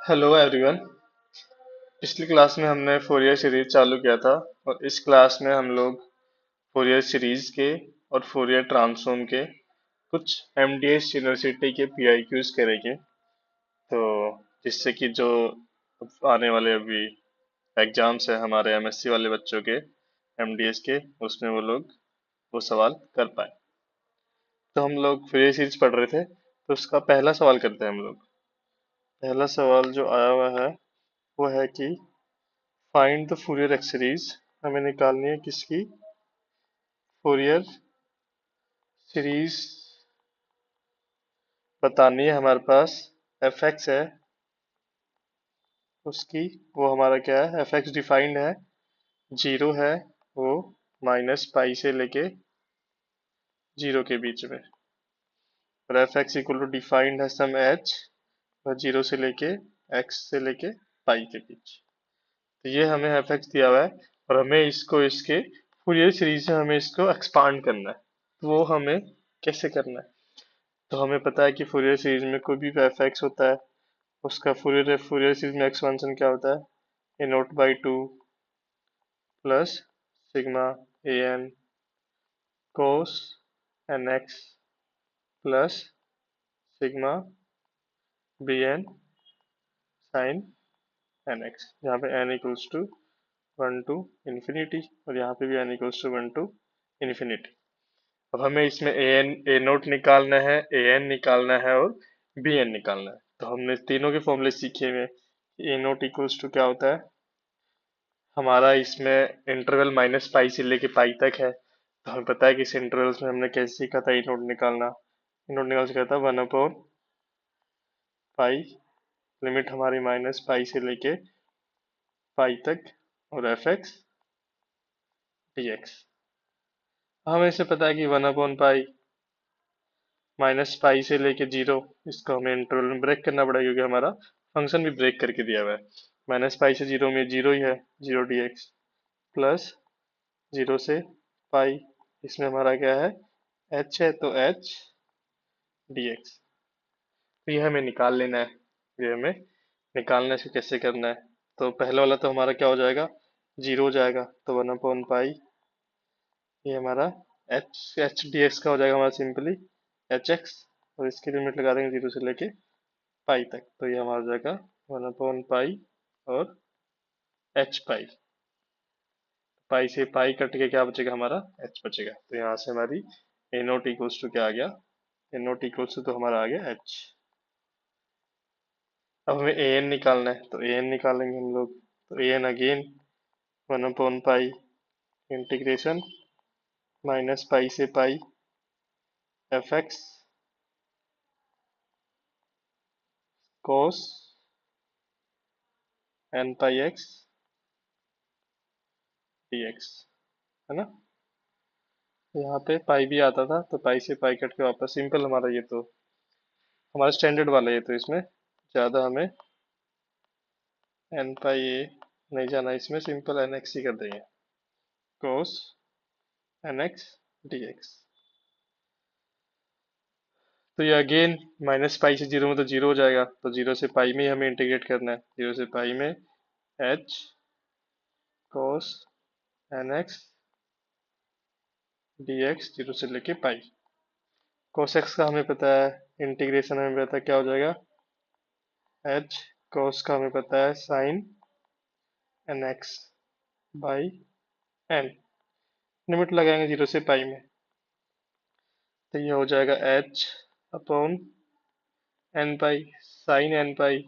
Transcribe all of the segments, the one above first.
Hello everyone. पिछली class में हमने फोरियर सीरीज चालू किया था और इस क्लास में हम लोग फोरियर सीरीज के और फोरियर ट्रांसफॉर्म के कुछ एमडीएस यूनिवर्सिटी के पीआईक्यूज करेंगे। तो जिससे कि जो आने वाले अभी एग्जाम्स है हमारे एमएससी वाले बच्चों के एमडीएस के, उसमें वो लोग वो सवाल कर पाए। तो हम लोग फोरियर सीरीज पढ़ रहे थे, तो उसका पहला सवाल करते हैं हम लोग। पहला सवाल जो आया हुआ है वो है कि find the Fourier x series. हमें निकालनी है किसकी? फूरियर सीरीज बतानी है हमारे पास। एफ एक्स है उसकी, वो हमारा क्या है? एफ एक्स डिफाइंड है, जीरो है वो, माइनस पाई से लेके जीरो के बीच में। और F X equal to defined है सम एच, और जीरो से लेके एक्स से लेके पाई के बीच। तो ये हमें एफ एक्स दिया हुआ है और हमें इसको इसके फूरियर सीरीज में हमें इसको एक्सपांड करना है। तो वो हमें कैसे करना है? तो हमें पता है कि फूरियर सीरीज में कोई भी एफ एक्स होता है, उसका फूरियर फूरियर सीरीज में एक्सपेंशन क्या होता है? A naught by two plus sigma a n cos n x plus sigma b n sine n x, जहाँ पे n equals to one to infinity और यहाँ पे भी n equals to one to infinity. अब हमें इसमें ए एन ए नोट निकालना है, ए एन निकालना है और बी एन निकालना है। तो हमने तीनों के फॉर्मूले सीखे हुए। ए नोट इक्वल्स टू क्या होता है हमारा? इसमें इंटरवल माइनस पाई से लेके पाई तक है, तो हमें पता है कि इस इंटरवल्स में हमने कैसे सीखा था ए नोट निकालना। ए नोट निकाल सीखा था वन अपॉन पाई, लिमिट हमारी माइनस पाई से लेके पाई तक, और एफ एक्स डी एक्स। हमें इसे पता है कि one upon pi minus pi से लेके जीरो, इसको हमें इंटरवल में ब्रेक करना पड़ेगा क्योंकि हमारा फंक्शन भी ब्रेक करके दिया हुआ है। माइनस पाई से जीरो में जीरो ही है, zero D x plus zero से पाई, इसमें हमारा क्या है? एच है, तो एच डी एक्स। तो ये हमें निकाल लेना है। ये हमें निकालने से कैसे करना है? तो पहले वाला तो हमारा क्या हो जाएगा? जीरो हो जाएगा, तो वन अपॉन पाई, ये हमारा एच एच डी एक्स का हो जाएगा हमारा सिंपली एच एक्स, और इसकी लिमिट लगा देंगे जीरो से लेके पाई तक, तो ये हमारा हो जाएगा वन अपॉन पाई और एच पाई। पाई से पाई कट के क्या बचेगा? हमारा एच बचेगा। तो यहाँ से हमारी ए नोट इक्वल्स टू क्या आ गया? ए नोट इक्वल्स टू तो हमारा आ गया एच। अब हमें ए एन निकालना है, तो ए एन निकालेंगे हम लोग। तो a n again one upon pi integration minus pi से pi f x cos n pi x d x, है ना? यहाँ पे पाई भी आता था, तो पाई से पाई कट के वापस सिंपल हमारा, ये तो हमारा स्टैंडर्ड वाला, ये तो इसमें ज़्यादा हमें एन पाई ए नहीं जाना, इसमें सिंपल एन एक्स ही कर देंगे, कोस एन एक्स डी एक्स। तो ये अगेन माइनस पाई से जीरो में तो जीरो हो जाएगा, तो जीरो से पाई में ही हमें इंटीग्रेट करना है। जीरो से पाई में h cos n x d x, zero से लेके पाई। कोस एक्स का हमें पता है, इंटीग्रेशन हमें पता है क्या हो जाएगा? एच कोस का हमें पता है sine n x by n, limit लगाएंगे जीरो से पाई में, तो ये हो जाएगा h upon n pi sine n pi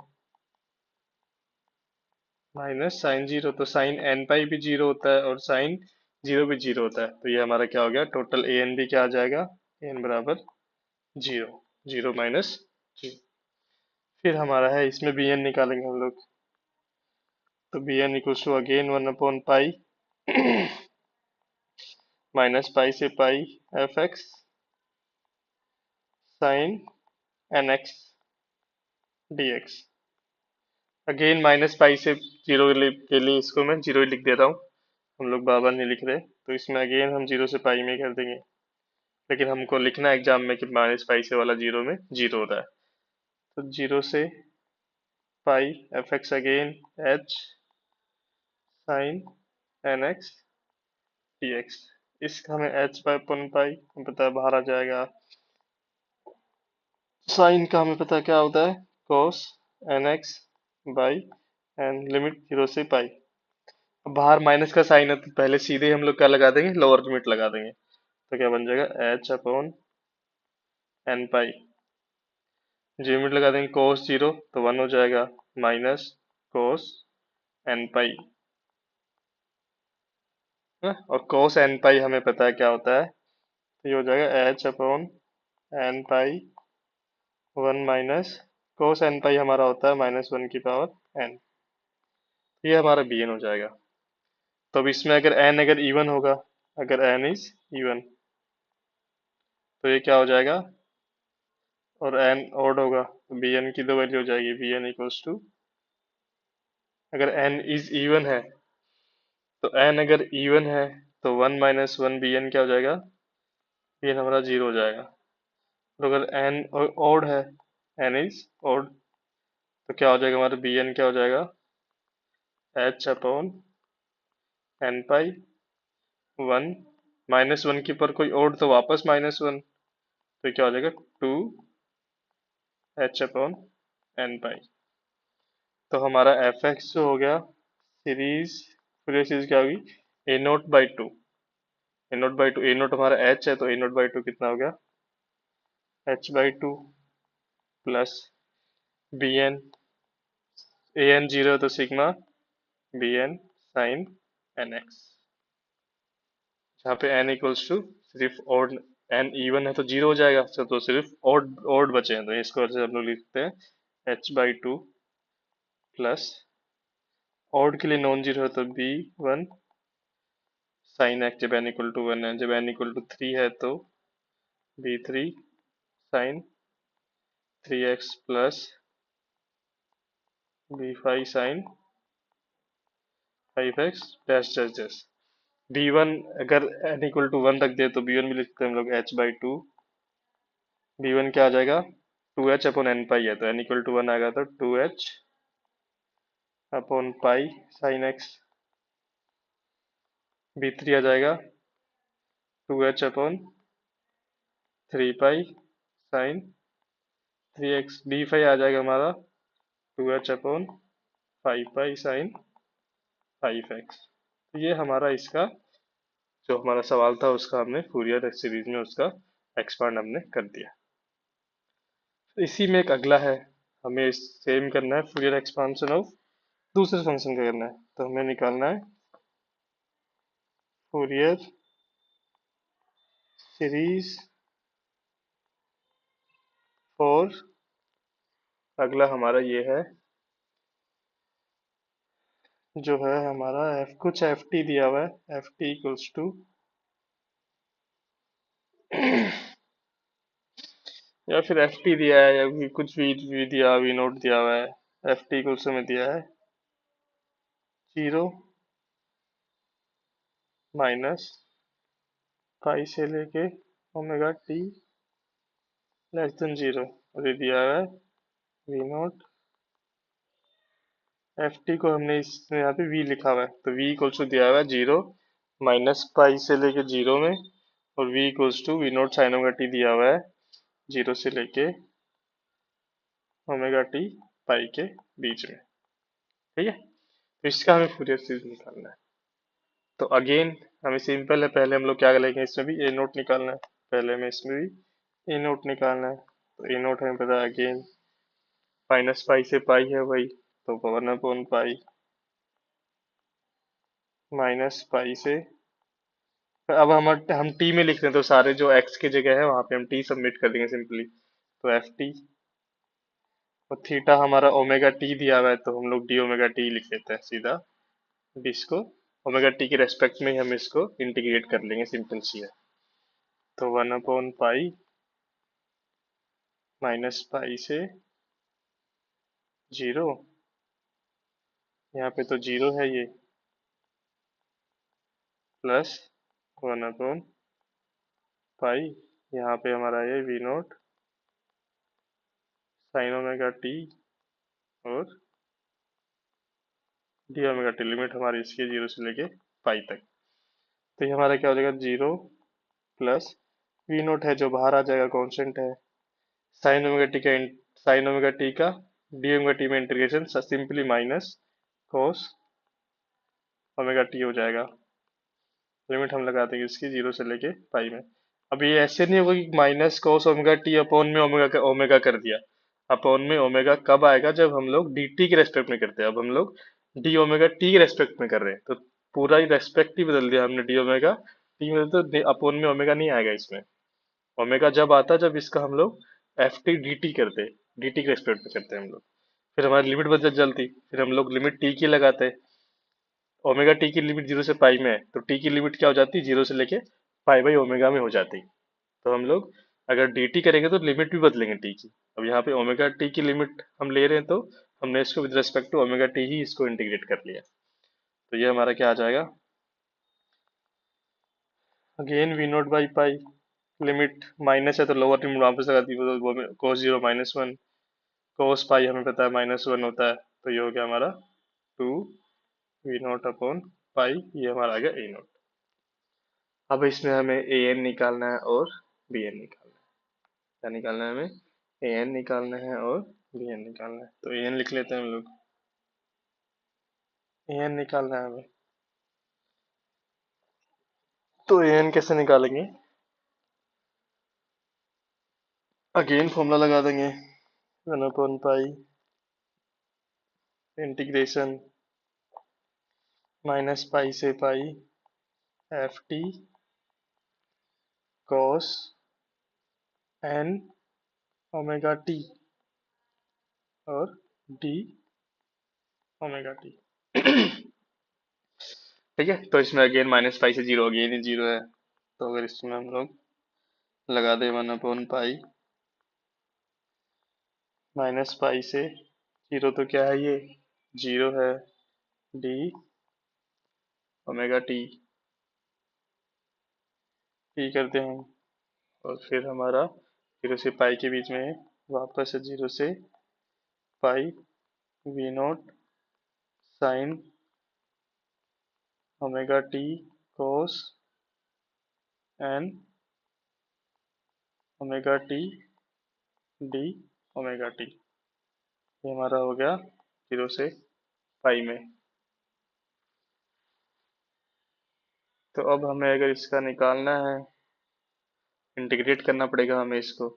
minus sine zero. तो साइन एन पाई भी जीरो होता है और साइन जीरो भी जीरो होता है, तो ये हमारा क्या हो गया? टोटल ए एन भी क्या आ जाएगा? ए एन बराबर जीरो, जीरो माइनस जीरो। फिर हमारा है इसमें बी एन निकालेंगे हम लोग। तो b n equals to again one upon pi minus pi से pi f x sine n x d x. Again minus pi से जीरो के लिए इसको मैं जीरो ही लिख देता हूँ, हम लोग बार बार नहीं लिख रहे। तो इसमें अगेन हम जीरो से पाई में कर देंगे, लेकिन हमको लिखना है एग्जाम में कि माइनस पाई से वाला जीरो में जीरो हो रहा है। तो जीरो से pi f x again h sine n x d x. इसका हमें एच पाई अपन पाई पता है बाहर आ जाएगा। साइन का हमें पता है क्या होता है cos n x by n limit 0 से पाई। अब बाहर माइनस का साइन है तो पहले सीधे हम लोग क्या लगा देंगे लोअर लिमिट लगा देंगे। तो क्या बन जाएगा एच अपॉन एन पाई। जी लिमिट लगा देंगे cos 0 तो 1 हो जाएगा माइनस cos एन पाई। और cos एन पाई हमें पता है क्या होता है तो ये हो जाएगा एच अपॉन एन पाई 1 माइनस cos एन पाई हमारा होता है -1 की पावर एन। ये हमारा बी एन हो जाएगा। तो अब इसमें अगर एन अगर इवन होगा, अगर एन इज इवन तो ये क्या हो जाएगा, और एन ऑड होगा तो बी एन की दो वैल्यू हो जाएगी बी एन इक्वल्स टू, अगर एन इज इवन है तो एन अगर इवन है तो 1 - 1 बी एन क्या हो जाएगा, बी एन हमारा 0 हो जाएगा। और अगर एन ऑड है, एन इज ऑड तो क्या हो जाएगा हमारा बी एन क्या हो जाएगा एच अपॉन एन पाई 1 -1 के ऊपर कोई ऑड तो वापस -1 तो क्या हो जाएगा 2 एच अपॉन एन पाई। तो हमारा एफ एक्स जो हो गया सीरीज, फूरियर सीरीज क्या होगी a naught by two, a naught by two, a naught हमारा एच है तो ए नोट बाई टू कितना हो गया h by two plus b n, a n 0 तो sigma b n sine n x, जहाँ पे एन इक्वल्स टू सिर्फ ऑड, एन इवन है तो 0 हो जाएगा तो सिर्फ ऑड ऑड बचे हैं तो इसको वजह से हम लोग लिखते हैं h by two plus odd के लिए नॉन जीरो है तो बी वन साइन एक्स, जब एन इक्वल टू 1 है, जब एन इक्वल टू 3 है तो b three sine 3x plus b five sine 5x dash dash dash. B one अगर एन इक्वल टू 1 रख दे तो बी वन भी लिखते हैं हम लोग h by two, b one क्या आ जाएगा 2h अपॉन एन पाई है तो एन इक्वल टू 1 आएगा तो 2h upon pi sine x, b three आ जाएगा 2h upon 3 pi sine 3x, b five आ जाएगा हमारा 2h upon 5 pi sine 5x। तो ये हमारा इसका जो हमारा सवाल था उसका हमने फूरियर सीरीज में उसका एक्सपांड हमने कर दिया। तो इसी में एक अगला है, हमें सेम करना है फूरियर एक्सपांशन ऑफ दूसरे फंक्शन का करना है। तो हमें निकालना है फूरियर सीरीज फॉर, अगला हमारा ये है जो है हमारा एफ कुछ एफ टी दिया हुआ है, एफ टी इक्वल्स टू या फिर एफ टी दिया है या भी कुछ भी दिया, वी नोट दिया हुआ है, एफ टी इक्वल्स में दिया है 0 माइनस पाई से लेके ओमेगा टी लेस देन 0, और ये दिया हुआ है वी नोट, एफ टी को हमने इसमें यहाँ पे वी लिखा हुआ है तो वी इक्वल्स टू दिया हुआ है 0 माइनस पाई से लेके 0 में, और v equals to v naught sine omega t दिया हुआ है 0 से लेके ओमेगा टी पाई के बीच में। ठीक है, तो इसका हमें फूरियर सीरीज निकालना है। तो अगेन हमें सिंपल है, पहले हम लोग क्या लेंगे इसमें भी ए नोट निकालना है, पहले हमें इसमें भी ए नोट निकालना है। तो ए नोट हमें पता है अगेन माइनस पाई से पाई है वही, तो 1/पाई माइनस पाई से, अब हम टी में लिख रहे हैं तो सारे जो एक्स की जगह है वहां पे हम टी सबमिट कर देंगे सिंपली, तो एफ टी, और थीटा हमारा ओमेगा टी दिया हुआ है तो हम लोग डी ओमेगा टी लिख लेते हैं सीधा, इसको ओमेगा टी के रेस्पेक्ट में ही हम इसको इंटीग्रेट कर लेंगे, सिंपल सी है। तो 1/पाई माइनस पाई से 0, यहाँ पे तो 0 है ये, प्लस 1/पाई, यहाँ पे हमारा ये v naught sine omega t और डी ओमेगा टी, लिमिट हमारी इसकी है 0 से लेके पाई तक। तो ये हमारा क्या हो जाएगा, 0 प्लस वी नोट है जो बाहर आ जाएगा, कांस्टेंट है, साइन ओमेगा टी का साइन ओमेगा टी का डी ओमेगा टी में integration simply minus cos omega T हो जाएगा। लिमिट हम लगा देंगे इसकी 0 से लेके पाई में। अब ये ऐसे नहीं होगा कि minus cos omega t upon में ओमेगा कर दिया। अपॉन में ओमेगा कब आएगा, जब हम लोग डी टी के रेस्पेक्ट में करते हैं। अब हम लोग डी ओमेगा टी के रेस्पेक्ट में कर रहे हैं, तो पूरा ही रेस्पेक्ट ही बदल दिया हमने, डी ओमेगा टी में, तो अपॉन में ओमेगा नहीं आएगा इसमें। ओमेगा जब आता जब इसका हम लोग एफ टी डी टी करते, डी टी के रेस्पेक्ट में करते हैं हम लोग। फिर हमारी लिमिट बदल जाती, फिर हम लोग लिमिट टी की लगाते। ओमेगा टी की लिमिट 0 से पाई में है, तो टी की लिमिट क्या हो जाती, 0 से लेके पाई बाई ओमेगा में हो जाती। तो हम लोग अगर डी टी करेंगे तो लिमिट भी बदलेंगे टी की। अब यहाँ पे ओमेगा टी की लिमिट हम ले रहे हैं, तो हमने इसको with respect to omega t ही इसको इंटीग्रेट कर लिया। तो ये हमारा क्या आ जाएगा, again v naught by pi, limit minus है तो लोअर लिमिट वापस लगा दी, कोस 0 -1, कोस पाई हमें पता है -1 होता है, तो ये हो गया हमारा 2 वी नोट अपॉन पाई, ये हमारा आ गया ए नोट। अब इसमें हमें ए एन निकालना है और बी एन निकालना है। क्या निकालना है हमें, ए एन निकालना है और बी एन निकालना है। तो ए एन लिख लेते हैं हम लोग, ए एन निकालना है हमें। तो ए एन कैसे निकालेंगे, अगेन फॉर्मूला लगा देंगे, 1/पाई इंटीग्रेशन माइनस पाई से pi f t cos n omega t और डी ओमेगा टी। ठीक है, तो इसमें अगेन माइनस पाई से 0, अगेन ही 0 है, तो अगर इसमें हम लोग लगा दे 1/पाई माइनस पाई से 0, तो क्या है ये 0 है, डी ओमेगा टी टी करते हैं, और फिर हमारा 0 से पाई के बीच में वापस से 0 से pi v naught sine omega t cos n omega t d omega t, ये हमारा हो गया 0 से पाई में। तो अब हमें अगर इसका निकालना है, इंटीग्रेट करना पड़ेगा हमें इसको,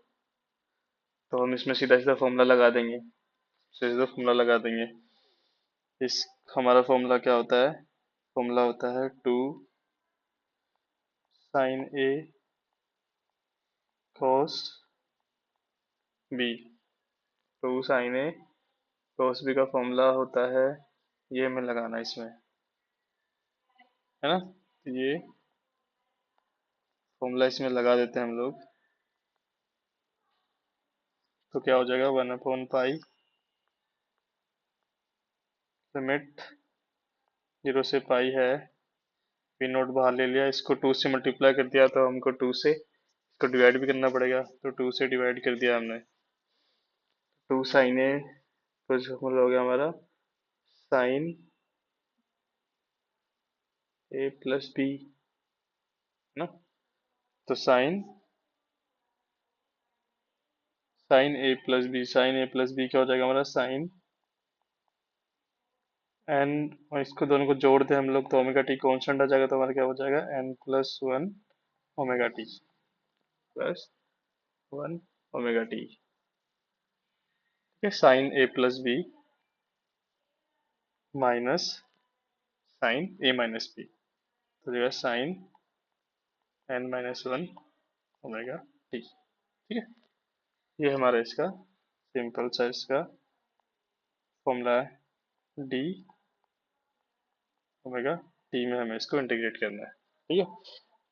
तो हम इसमें सीधा सीधा फॉर्मूला लगा देंगे, सीधा सीधा फॉर्मूला लगा देंगे। इस हमारा फॉर्मूला क्या होता है, फॉर्मूला होता है 2 साइन ए कॉस बी। 2 साइन ए कॉस बी का फॉर्मूला होता है, ये हमें लगाना है इसमें, है ना। तो ये फॉर्मूला इसमें लगा देते हैं हम लोग, तो क्या हो जाएगा 1/पाई लिमिट 0 से पाई है, पी नोट बाहर ले लिया, इसको 2 से मल्टीप्लाई कर दिया, तो हमको 2 से इसको डिवाइड भी करना पड़ेगा, तो 2 से डिवाइड कर दिया हमने। 2 साइन ए, तो फॉर्मूला हो गया हमारा साइन ए प्लस बी, ना। तो साइन साइन ए प्लस बी, साइन ए प्लस बी क्या हो जाएगा हमारा, साइन एन, और इसको दोनों को जोड़ दे हम लोग तो ओमेगा टी कॉन्स्टेंट आ जाएगा, तो हमारा क्या हो जाएगा n+1 omega t plus 1 omega t. ठीक है, साइन ए प्लस बी माइनस साइन ए माइनस बी, तो जो है साइन n-1 ओमेगा टी। ठीक है, ये हमारा इसका सिंपल सा इसका फॉर्मूला है, डी ओमेगा टी में हमें इसको इंटीग्रेट करना है। ठीक है,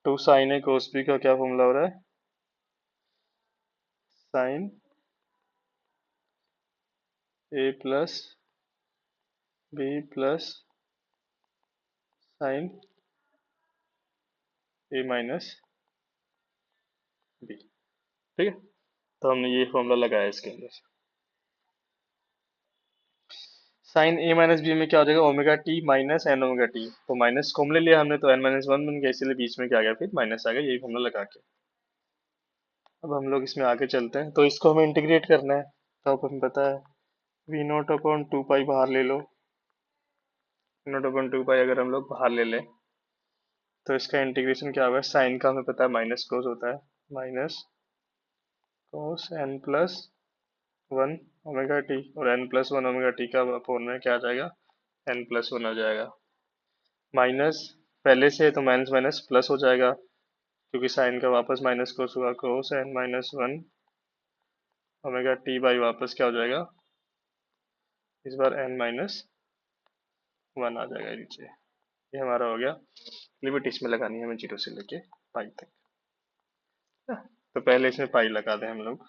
2 साइन ए कोस बी का क्या फॉर्मूला हो रहा है, साइन ए प्लस बी प्लस साइन ए माइनस बी। ठीक है, तो हमने ये फॉर्मूला लगाया इसके अंदर। साइन ए माइनस बी में क्या हो जाएगा, omega t minus n omega t, तो माइनस कॉमन ले लिया हमने तो एन माइनस वन बन गया, इसीलिए बीच में क्या आ गया फिर माइनस आ गया, यही फॉर्मूला लगा के। अब हम लोग इसमें आगे चलते हैं, तो इसको हमें इंटीग्रेट करना है। तो अब हमें पता है वी नोट अपॉन टू पाई बाहर ले लो, नोट अपॉन टू पाई अगर हम लोग बाहर ले लें तो इसका इंटीग्रेशन क्या होगा, साइन का हमें पता है माइनस कोस होता है, minus cos n plus one omega t, और n plus one omega t का अपोन में क्या आ जाएगा, एन प्लस वन आ जाएगा। माइनस पहले से है तो माइनस माइनस प्लस हो जाएगा, क्योंकि साइन का वापस माइनस कोस हुआ, cos n minus one omega t by वापस क्या हो जाएगा, इस बार एन माइनस वन आ जाएगा नीचे। ये हमारा हो गया। लिमिट इसमें लगानी है हमें जीरो से लेके पाई तक ना? तो पहले इसमें पाई लगा दें हम लोग,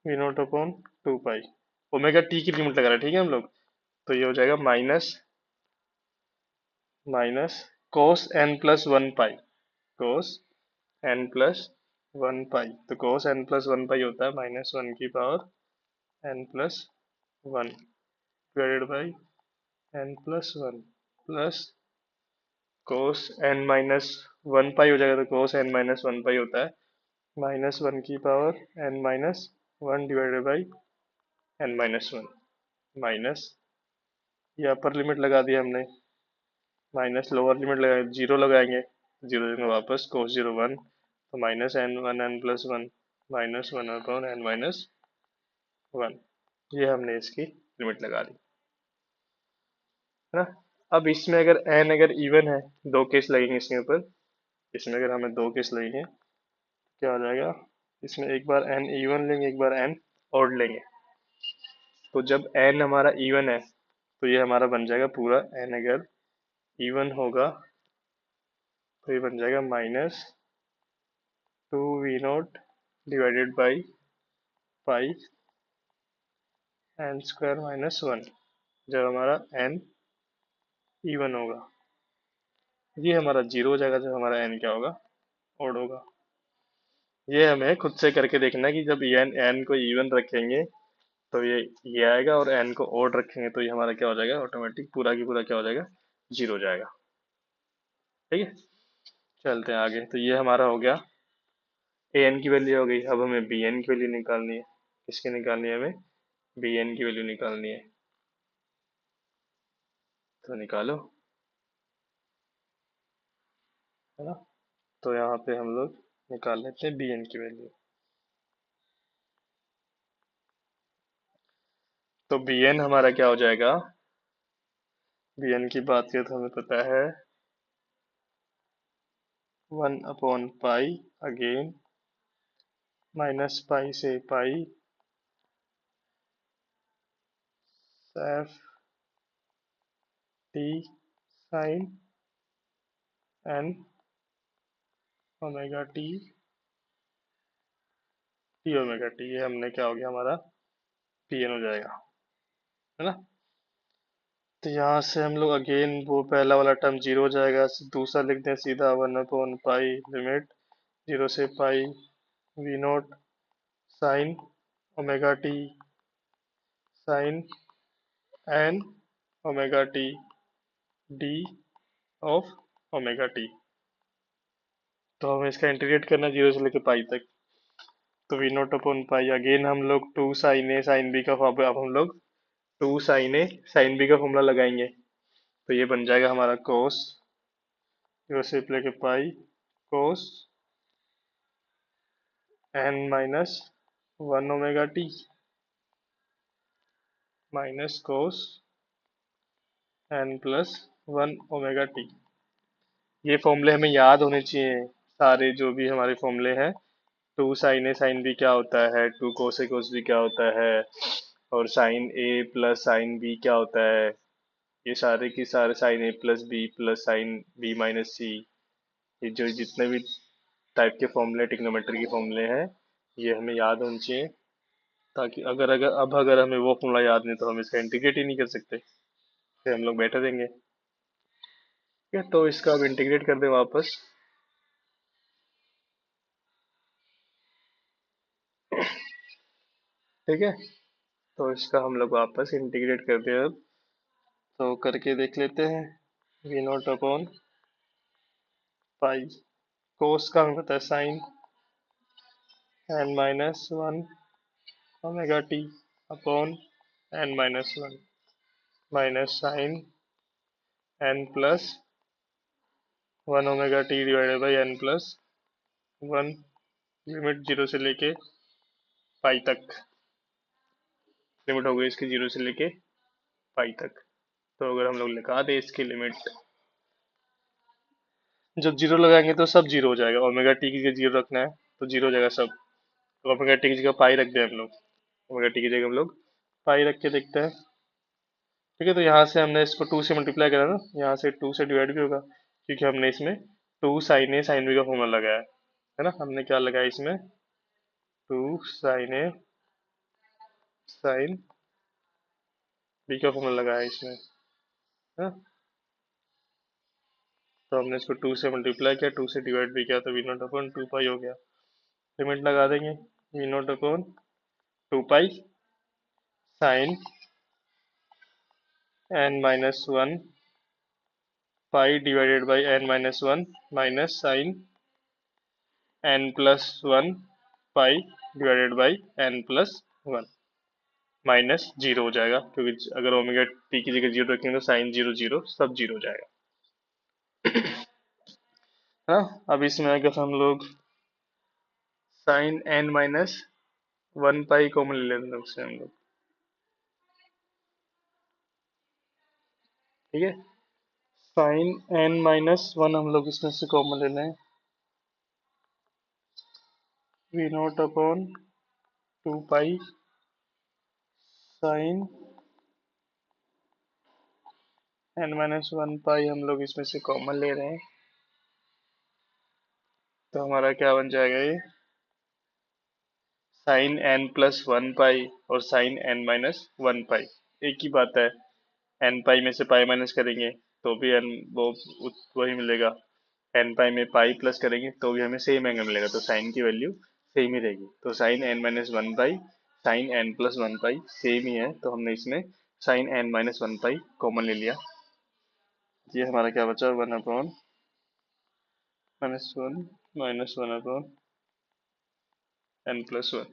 v naught upon two pi, omega t की लिमिट लगा रहे हैं, ठीक है हम लोग। तो ये हो जाएगा minus minus cos n plus one pi, cos n plus one pi, तो cos n plus one pi होता है माइनस वन की power n plus one divided by n plus one plus cos n minus one pi हो जाएगा, तो cos n minus one pi होता है minus one की power n minus one divided by n minus one, minus ये upper limit लगा दिया हमने, माइनस लोअर लिमिट लगा जीरो लगाएंगे, जीरो देंगे वापस कोस जीरो वन, तो minus n one n plus one minus one upon n minus one, ये हमने इसकी लिमिट लगा दी है ना। अब इसमें अगर एन अगर इवन है, दो केस लगेंगे इसके ऊपर, इसमें अगर हमें दो केस लगेंगे क्या हो जाएगा, इसमें एक बार एन इवन लेंगे, एक बार एन ऑड लेंगे। तो जब एन हमारा इवन है तो ये हमारा बन जाएगा पूरा, एन अगर इवन होगा तो ये बन जाएगा minus two v naught divided by pi n square minus one, जब हमारा एन इवन होगा। ये हमारा जीरो हो जाएगा जब हमारा एन क्या होगा, ओड होगा। ये हमें खुद से करके देखना है कि जब एन एन को इवन रखेंगे तो ये आएगा, और एन को ओड रखेंगे तो ये हमारा क्या हो जाएगा, ऑटोमेटिक पूरा की पूरा क्या हो जाएगा, जीरो हो जाएगा। ठीक है, चलते हैं आगे। तो ये हमारा हो गया, ए एन की वैल्यू हो गई। अब हमें बी एन की वैल्यू निकालनी है। किसकी निकालनी है, हमें बी एन की वैल्यू निकालनी है। तो निकालो, है ना। तो यहाँ पे हम लोग निकाल लेते हैं बी एन की वैल्यू। तो बी एन हमारा क्या हो जाएगा, बी एन की बात करें तो हमें पता है one upon pi again minus pi से pi f t sine n omega t t omega t, ये हमने क्या हो गया हमारा पी एन हो जाएगा, है ना। तो यहाँ से हम लोग अगेन वो पहला वाला टर्म जीरो हो जाएगा, दूसरा लिख दें सीधा one upon pi limit zero से pi v naught sine omega t sine n omega t d of omega t. तो हमें इसका इंटीग्रेट करना है जीरो से लेकर पाई तक। तो v naught upon pi again हम लोग two sine a sine b का अब हम लोग two sine a sine b का फॉर्मूला लगाएंगे। तो ये बन जाएगा हमारा कोस जीरो से लेकर pi cos n minus one omega t minus cos n plus one omega t. ये फॉर्मूले हमें याद होने चाहिए सारे, जो भी हमारे फॉर्मूले हैं। Two sine a sine b क्या होता है, to cos A cos B क्या होता है, और साइन ए प्लस साइन बी क्या होता है, ये सारे की सारे साइन ए प्लस साइन बी माइनस सी, ये जो जितने भी टाइप के फॉर्मूले ट्रिग्नोमेट्री के फॉर्मूले हैं ये हमें याद होने चाहिए, ताकि अगर अगर अब अगर हमें वो फॉर्मूला याद नहीं तो हम इसका इंटीग्रेट ही नहीं कर सकते, फिर हम लोग बैठे देंगे। ठीक है, तो इसका अब इंटीग्रेट कर दें वापस। ठीक है, तो इसका हम लोग वापस इंटीग्रेट करते हैं अब। तो करके देख लेते हैं। V naught upon pi, cos का हमें पता है sine n minus one omega t upon n minus one minus sine n plus one omega t divided by n plus one, limit zero से लेके पाई तक। लिमिट हो गई इसकी जीरो से लेके पाई तक। तो अगर हम लोग लगा दे इसकी लिमिट, जब जीरो लगाएंगे तो सब जीरो हो जाएगा। ओमेगा टी की जगह जीरो रखना है तो जीरो हो जाएगा सब। तो ओमेगा टी की जगह पाई रख दे हम लोग, ओमेगा टी की जगह हम लोग पाई रख के देखते हैं। ठीक है, तो यहाँ से हमने इसको टू से मल्टीप्लाई करा ना, यहाँ से टू से डिवाइड भी होगा क्योंकि हमने इसमें two sine a sine b का फॉर्मूला लगाया है ना। हमने क्या लगाया इसमें, two sine a sine b का फॉर्मूला लगाया इसमें, है ना। तो हमने इसको टू से मल्टीप्लाई किया, टू से डिवाइड भी किया, तो v naught upon two pi हो गया। लिमिट लगा देंगे, v naught upon two pi sine n minus one pi divided by n minus one minus sine n plus one pi divided by n plus one minus zero हो जाएगा, क्योंकि अगर omega t की जगह zero रखेंगे तो sine zero zero सब zero हो जाएगा। हाँ, अब इसमें अगर हम लोग sine n minus one pi common ले लेते हैं उससे हम लोग, ठीक है। साइन एन माइनस वन हम लोग इसमें से कॉमन ले लें, v naught upon two pi sine n minus one pi हम लोग इसमें से कॉमन ले रहे हैं। तो हमारा क्या बन जाएगा, ये sine n plus one pi और sine n minus one pi एक ही बात है। एन पाई में से पाई माइनस करेंगे तो भी एन वो वही मिलेगा। एन पाई में पाई प्लस करेंगे तो भी हमें सेम एंगल मिलेगा, तो साइन की वैल्यू सेम ही रहेगी। तो sine n minus one pi sine n plus one pi same ही है, तो हमने इसमें sine n minus one pi common ले लिया। ये हमारा क्या बचा, one upon minus one upon n plus one,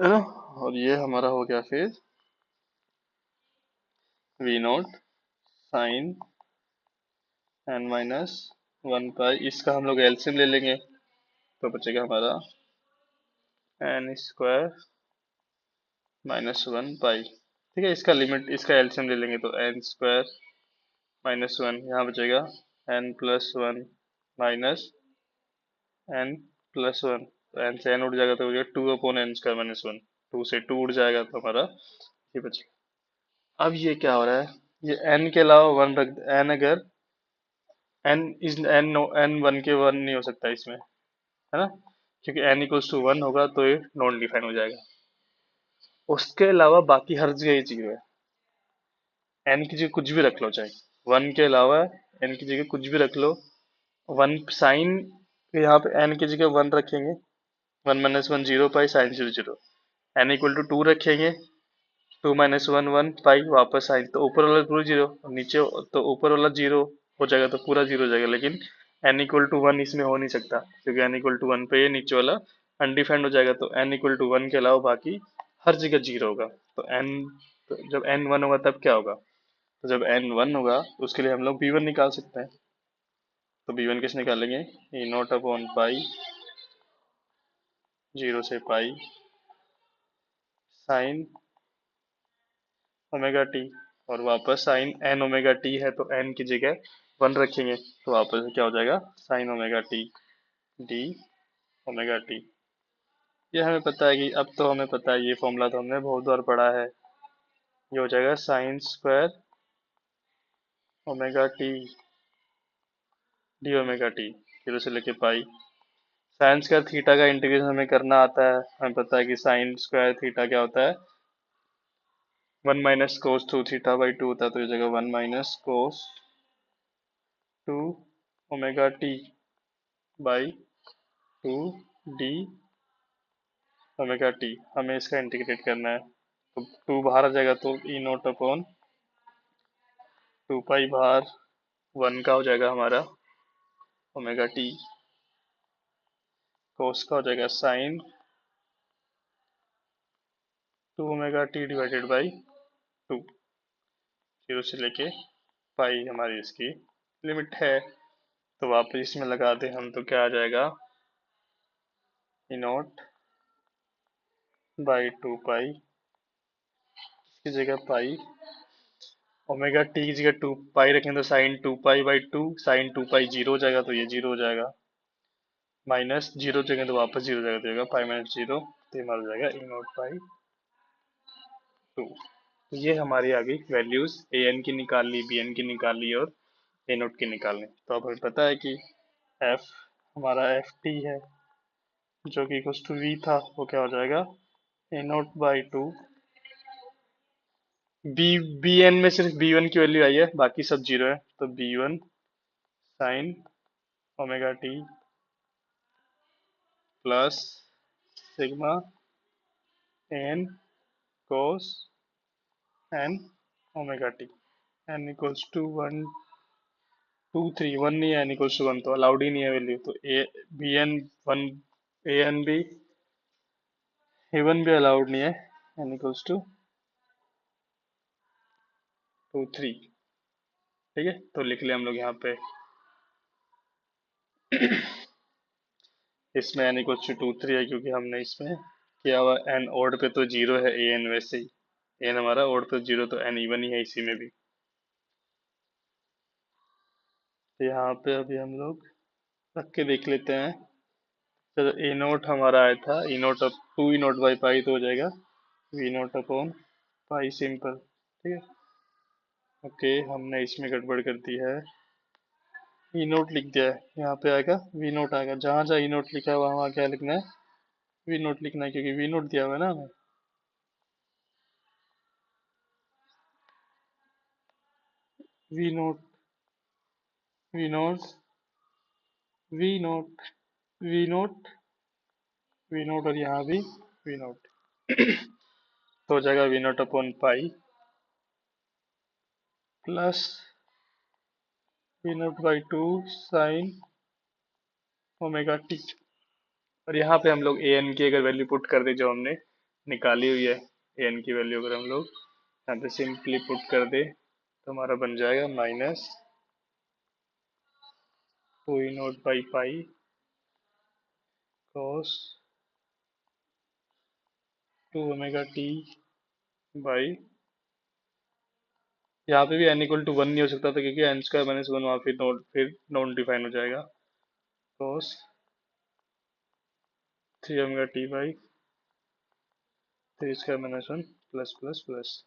है ना। और ये हमारा हो गया फिर v naught sine n minus one pi, इसका हम लोग एलसीएम ले लेंगे तो बचेगा हमारा n square minus one pi. ठीक है, इसका लिमिट, इसका एलसीएम ले लेंगे तो एन स्क्वायर माइनस वन, यहाँ बचेगा n plus one minus n plus one, तो एन से एन उड़ जाएगा तो हो जाएगा two upon n square minus one, two से टू उड़ जाएगा तो हमारा ये बचेगा। अब ये क्या हो रहा है, ये एन के अलावा वन रख, एन अगर एन इस एन एन वन के वन नहीं हो सकता इसमें, है ना, क्योंकि एन इक्वल्स टू वन होगा तो ये नॉन डिफाइन हो जाएगा। उसके अलावा बाकी हर जगह ये जीरो है। एन की जगह कुछ भी रख लो, चाहे वन के अलावा एन की जगह कुछ भी रख लो। वन साइन, यहाँ पे एन की जगह वन रखेंगे, one minus one zero pi sine zero zero. N equal to two रखेंगे, two minus one one pi वापस साइन, तो ऊपर वाला पूरा जीरो, नीचे तो ऊपर वाला जीरो हो जाएगा तो पूरा जीरो हो जाएगा। लेकिन एन इक्वल टू वन इसमें हो नहीं सकता, क्योंकि एन इक्वल टू वन पे ये नीचे वाला अनडिफाइंड हो जाएगा। तो एन इक्वल टू वन के अलावा बाकी हर जगह जीरो होगा। तो एन, तो जब एन वन होगा तब क्या होगा, तो जब एन वन होगा उसके लिए हम लोग बी वन निकाल सकते हैं। तो बी वन कैसे निकालेंगे, ई नॉट अपॉन पाई जीरो से पाई साइन ओमेगा टी, और वापस साइन एन ओमेगा टी है तो एन की जगह वन रखेंगे तो वापस क्या हो जाएगा, sign omega t d omega t. ये हमें पता है कि, अब तो हमें पता है, ये फॉर्मूला तो हमने बहुत बार पढ़ा है। ये हो जाएगा sine square omega t d omega T, zero से लेके पाई। साइन स्क्वायर थीटा का इंटीग्रेशन हमें करना आता है, हमें पता है कि साइन स्क्वायर थीटा क्या होता है, one minus cos two theta by two होता है। तो ये जगह one minus cos two omega t by two d omega t, हमें इसका इंटीग्रेट करना है। तो टू बाहर आ जाएगा तो ई नोट अपॉन टू पाई बाहर वन का हो जाएगा हमारा ओमेगा टी, कोस का हो जाएगा sign to omega t divided by two, zero से लेके पाई हमारी इसकी लिमिट है। तो वापस इसमें लगा दे हम तो क्या आ जाएगा, ई नॉट बाई टू पाई, इसकी जगह पाई, ओमेगा टी की जगह टू पाई रखें तो sign to pi by two, sign to pi zero हो जाएगा तो ये जीरो हो जाएगा, माइनस जीरो जगह तो वापस जीरो हो जाएगा, तो ये होगा पाई माइनस जीरो, तो ये हमारा हो जाएगा ई नॉट बाई टू। तो ये हमारी आ गई वैल्यूज, ए एन की निकाल ली, बी एन की निकाल ली और ए नोट की निकाल ली। तो अब हमें पता है कि एफ हमारा एफ टी है जो कि इक्वल्स टू वी था, वो क्या हो जाएगा a naught by two, b b n में सिर्फ बी वन की वैल्यू आई है, बाकी सब जीरो है, तो b one sine omega t plus sigma n cos n omega t, n equals to one two three, one नहीं है, एन इक्वल्स टू वन तो अलाउड ही नहीं है वैल्यू, तो a b n one, a n भी, a one भी allowed नहीं है, n equals to two three. ठीक है, तो लिख लिया हम लोग यहाँ पे, इसमें n equals to two three है क्योंकि हमने इसमें किया हुआ एन ओड पे तो जीरो है, ए एन वैसे ही, एन हमारा ओड पे जीरो तो एन इवन ही है इसी में भी। तो यहाँ पे अभी हम लोग रख के देख लेते हैं। चलो ए नोट हमारा आया था, ई नोट अब two e naught by pi तो हो जाएगा v naught upon pi simple. ठीक है, ओके, हमने इसमें गड़बड़ कर दी है, ई नोट लिख दिया है, यहाँ पे आएगा वी नोट आएगा, जहाँ जहाँ ई नोट लिखा है वहाँ वहाँ क्या लिखना है, वी नोट लिखना है, क्योंकि वी नोट दिया हुआ है ना हमें। V naught, v naught, v naught, v naught, v naught, और यहाँ भी वी नोट। तो हो जाएगा v naught upon pi plus v naught by two sine omega t. और यहाँ पे हम लोग ए एन की अगर वैल्यू पुट कर दे जो हमने निकाली हुई है, ए एन की वैल्यू अगर हम लोग यहाँ पे सिंपली पुट कर दे तो हमारा बन जाएगा minus to e naught by pi cos two omega t by, यहाँ पे भी एन इक्वल टू वन नहीं हो सकता था क्योंकि एन स्क्वायर माइनस वन वहाँ फिर नॉन डिफाइन हो जाएगा, cos three omega t by three square minus one plus plus plus.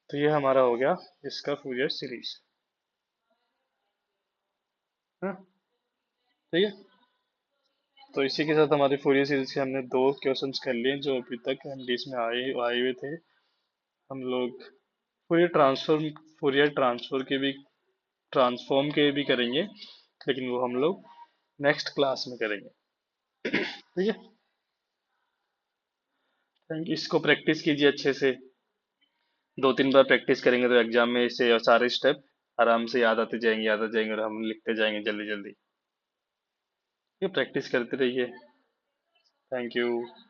तो ये हमारा हो गया इसका फूरियर सीरीज। हाँ, ठीक है, तो इसी के साथ हमारी फूरियर सीरीज के हमने दो क्वेश्चंस कर लिए जो अभी तक एमडीएस में आए हुए थे। हम लोग फूरियर ट्रांसफर के भी, ट्रांसफॉर्म के भी करेंगे, लेकिन वो हम लोग नेक्स्ट क्लास में करेंगे। ठीक है, थैंक यू, इसको प्रैक्टिस कीजिए अच्छे से, दो तीन बार प्रैक्टिस करेंगे तो एग्जाम में इसे सारे स्टेप आराम से याद आते जाएंगे, याद आते जाएंगे, और हम लिखते जाएंगे जल्दी जल्दी। ये प्रैक्टिस करते रहिए। Thank you.